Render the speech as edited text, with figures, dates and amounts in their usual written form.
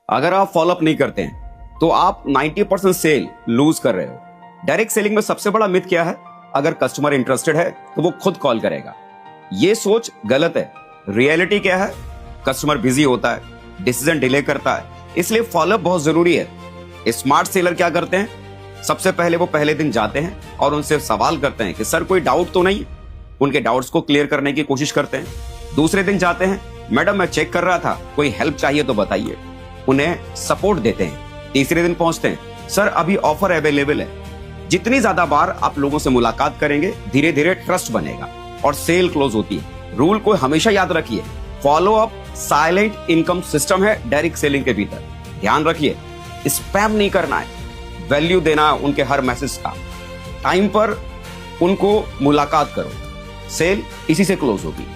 अगर आप फॉलोअप नहीं करते हैं तो आप 90% सेल लूज कर रहे हो। डायरेक्ट सेलिंग में सबसे बड़ा मिथ क्या है? अगर कस्टमर इंटरेस्टेड है तो वो खुद कॉल करेगा। ये सोच गलत है। रियलिटी क्या है? कस्टमर बिजी होता है, डिसीजन डिले करता है, इसलिए फॉलोअप बहुत जरूरी है। स्मार्ट सेलर क्या करते हैं? सबसे पहले वो पहले दिन जाते हैं और उनसे सवाल करते हैं कि सर कोई डाउट तो नहीं? उनके डाउट्स को क्लियर करने की कोशिश करते हैं। दूसरे दिन जाते हैं, मैडम मैं चेक कर रहा था, कोई हेल्प चाहिए तो बताइए। उन्हें सपोर्ट देते हैं। तीसरे दिन पहुंचते हैं, सर अभी ऑफर अवेलेबल है। जितनी ज्यादा बार आप लोगों से मुलाकात करेंगे, धीरे धीरे ट्रस्ट बनेगा और सेल क्लोज होती है। रूल को हमेशा याद रखिए, follow up silent income system है डायरेक्ट सेलिंग के भीतर। ध्यान रखिए, स्पैम नहीं करना है, वैल्यू देना है उनके हर मैसेज का। टाइम पर उनको मुलाकात करो, सेल इसी से क्लोज होगी।